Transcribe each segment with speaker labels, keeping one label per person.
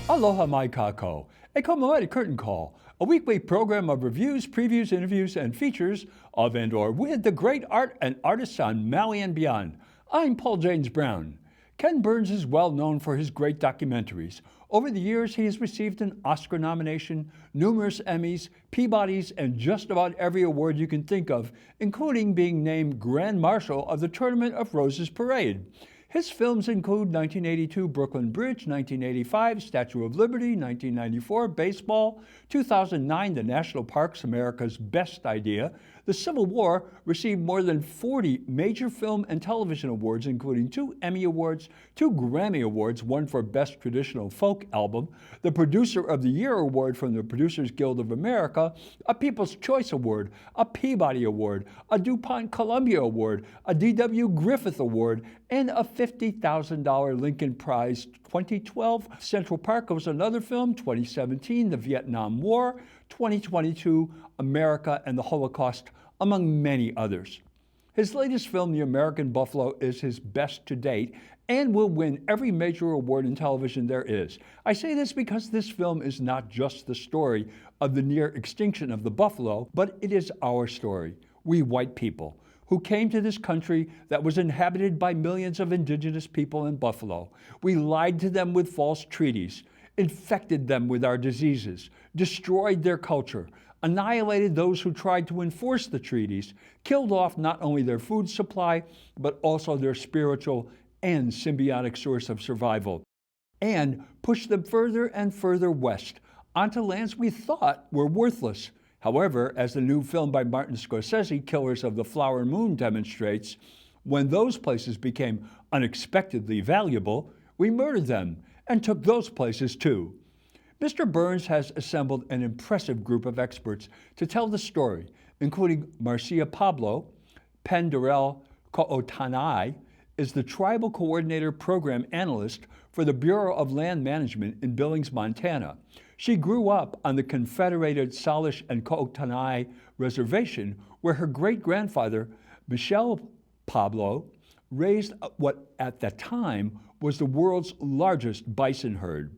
Speaker 1: Aloha mai kako, a Komawai Curtain Call, a weekly program of reviews, previews, interviews, and features of and or with the great art and artists on Maui and beyond. I'm Paul James Brown. Ken Burns is well known for his great documentaries. Over the years, he has received an Oscar nomination, numerous Emmys, Peabodys, and just about every award you can think of, including being named Grand Marshal of the Tournament of Roses Parade. His films include 1982 Brooklyn Bridge, 1985 Statue of Liberty, 1994 Baseball, 2009 The National Parks, America's Best Idea. The Civil War received more than 40 major film and television awards, including 2 Emmy Awards, 2 Grammy Awards, one for Best Traditional Folk Album, the Producer of the Year Award from the Producers Guild of America, a People's Choice Award, a Peabody Award, a DuPont Columbia Award, a D.W. Griffith Award, and a $50,000 Lincoln Prize. 2012, Central Park was another film, 2017, The Vietnam War, 2022, America and the Holocaust, among many others. His latest film, The American Buffalo, is his best to date and will win every major award in television there is. I say this because this film is not just the story of the near extinction of the buffalo, but it is our story, we white people, who came to this country that was inhabited by millions of indigenous people in Buffalo. We lied to them with false treaties, infected them with our diseases, destroyed their culture, annihilated those who tried to enforce the treaties, killed off not only their food supply, but also their spiritual and symbiotic source of survival, and pushed them further and further west onto lands we thought were worthless. However, as the new film by Martin Scorsese, Killers of the Flower Moon, demonstrates, when those places became unexpectedly valuable, we murdered them and took those places too. Mr. Burns has assembled an impressive group of experts to tell the story, including Marcia Pablo. Pendarel Ko'otanai is the Tribal Coordinator Program Analyst for the Bureau of Land Management in Billings, Montana. She grew up on the Confederated Salish and Ko'otanai Reservation, where her great-grandfather, Michelle Pablo, raised what at that time was the world's largest bison herd.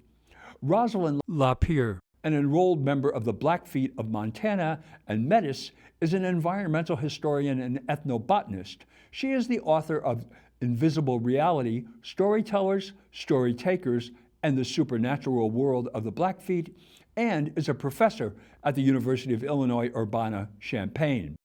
Speaker 1: Rosalind Lapierre, an enrolled member of the Blackfeet of Montana and Metis, is an environmental historian and ethnobotanist. She is the author of Invisible Reality, Storytellers, Story Takers, and the Supernatural World of the Blackfeet, and is a professor at the University of Illinois Urbana-Champaign.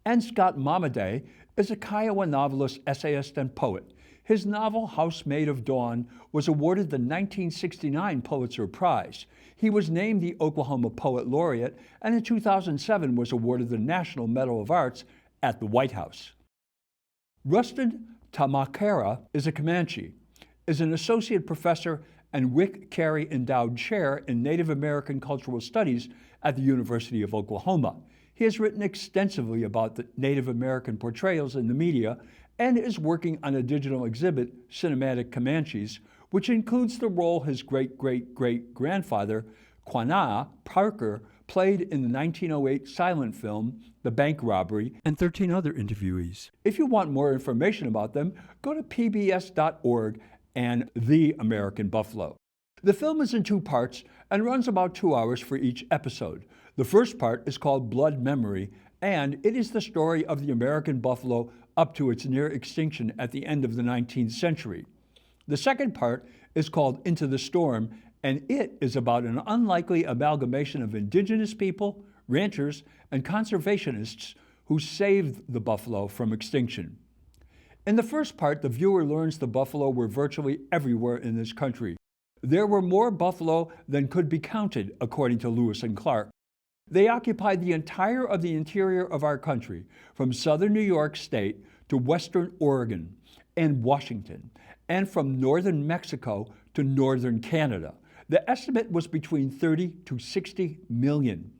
Speaker 1: And Scott Momaday is a Kiowa novelist, essayist, and poet. His novel, Housemaid of Dawn, was awarded the 1969 Pulitzer Prize. He was named the Oklahoma Poet Laureate, and in 2007 was awarded the National Medal of Arts at the White House. Rustin Tamakera is a Comanche, is an associate professor and Rick Carey Endowed Chair in Native American Cultural Studies at the University of Oklahoma. He has written extensively about the Native American portrayals in the media and is working on a digital exhibit, Cinematic Comanches, which includes the role his great-great-great-grandfather, Quanah Parker, played in the 1908 silent film, The Bank Robbery, and 13 other interviewees. If you want more information about them, go to pbs.org and The American Buffalo. The film is in 2 parts and runs about 2 hours for each episode. The first part is called Blood Memory, and it is the story of the American buffalo up to its near extinction at the end of the 19th century. The second part is called Into the Storm, and it is about an unlikely amalgamation of indigenous people, ranchers, and conservationists who saved the buffalo from extinction. In the first part, the viewer learns the buffalo were virtually everywhere in this country. There were more buffalo than could be counted, according to Lewis and Clark. They occupied the entire of the interior of our country, from southern New York State to western Oregon and Washington, and from northern Mexico to northern Canada. The estimate was between 30 to 60 million.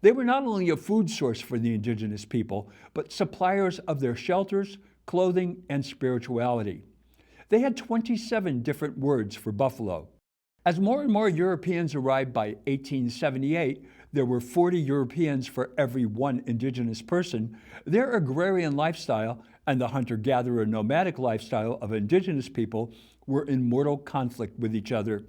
Speaker 1: They were not only a food source for the indigenous people, but suppliers of their shelters, clothing, and spirituality. They had 27 different words for buffalo. As more and more Europeans arrived by 1878, there were 40 Europeans for every 1 indigenous person. Their agrarian lifestyle and the hunter-gatherer nomadic lifestyle of indigenous people were in mortal conflict with each other.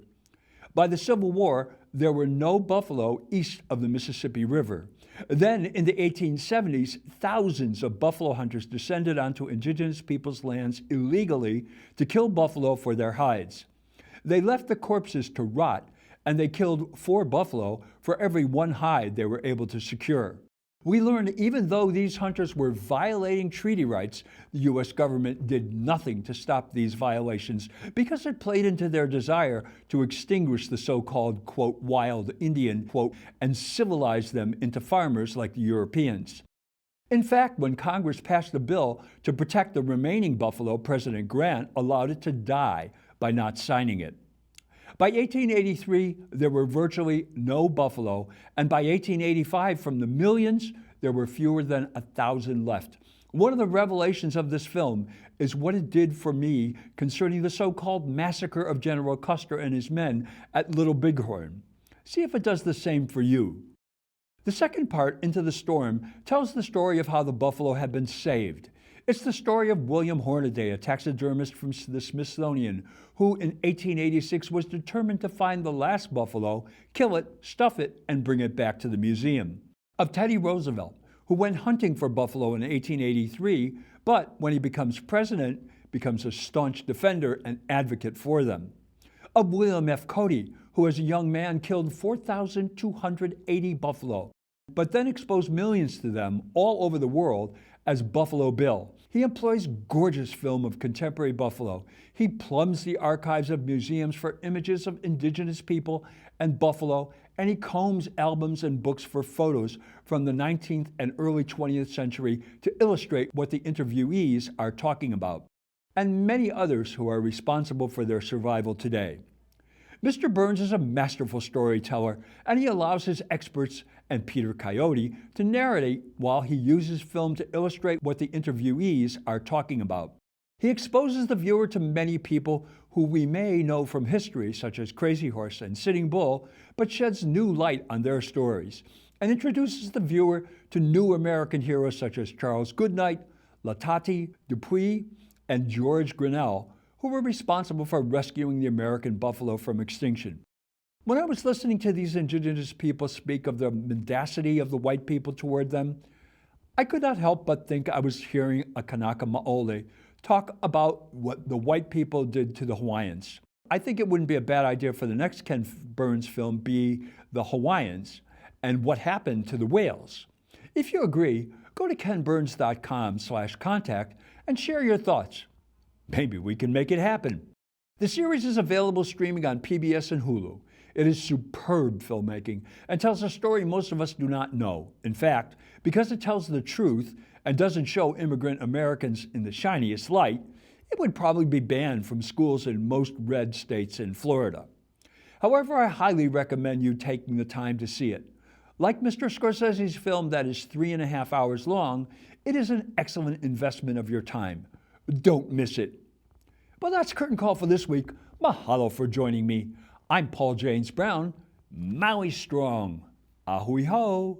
Speaker 1: By the Civil War, there were no buffalo east of the Mississippi River. Then, in the 1870s, thousands of buffalo hunters descended onto indigenous peoples' lands illegally to kill buffalo for their hides. They left the corpses to rot, and they killed 4 buffalo for every 1 hide they were able to secure. We learned even though these hunters were violating treaty rights, the U.S. government did nothing to stop these violations because it played into their desire to extinguish the so-called, quote, wild Indian, quote, and civilize them into farmers like the Europeans. In fact, when Congress passed a bill to protect the remaining buffalo, President Grant allowed it to die by not signing it. By 1883, there were virtually no buffalo, and by 1885, from the millions, there were fewer than 1,000 left. One of the revelations of this film is what it did for me concerning the so-called massacre of General Custer and his men at Little Bighorn. See if it does the same for you. The second part, Into the Storm, tells the story of how the buffalo had been saved. It's the story of William Hornaday, a taxidermist from the Smithsonian, who in 1886 was determined to find the last buffalo, kill it, stuff it, and bring it back to the museum. Of Teddy Roosevelt, who went hunting for buffalo in 1883, but when he becomes president, becomes a staunch defender and advocate for them. Of William F. Cody, who as a young man killed 4,280 buffalo, but then exposed millions to them all over the world as Buffalo Bill. He employs gorgeous film of contemporary buffalo. He plumbs the archives of museums for images of indigenous people and buffalo, and he combs albums and books for photos from the 19th and early 20th century to illustrate what the interviewees are talking about, and many others who are responsible for their survival today. Mr. Burns is a masterful storyteller, and he allows his experts and Peter Coyote to narrate while he uses film to illustrate what the interviewees are talking about. He exposes the viewer to many people who we may know from history, such as Crazy Horse and Sitting Bull, but sheds new light on their stories, and introduces the viewer to new American heroes such as Charles Goodnight, Latati Dupuis, and George Grinnell, who were responsible for rescuing the American buffalo from extinction. When I was listening to these indigenous people speak of the mendacity of the white people toward them, I could not help but think I was hearing a Kanaka Maoli talk about what the white people did to the Hawaiians. I think it wouldn't be a bad idea for the next Ken Burns film be the Hawaiians and what happened to the whales. If you agree, go to kenburns.com/contact and share your thoughts. Maybe we can make it happen. The series is available streaming on PBS and Hulu. It is superb filmmaking and tells a story most of us do not know. In fact, because it tells the truth and doesn't show immigrant Americans in the shiniest light, it would probably be banned from schools in most red states in Florida. However, I highly recommend you taking the time to see it. Like Mr. Scorsese's film that is 3.5 hours long, it is an excellent investment of your time. Don't miss it. Well, that's Curtain Call for this week. Mahalo for joining me. I'm Paul James Brown, Maui Strong. Ahui ho.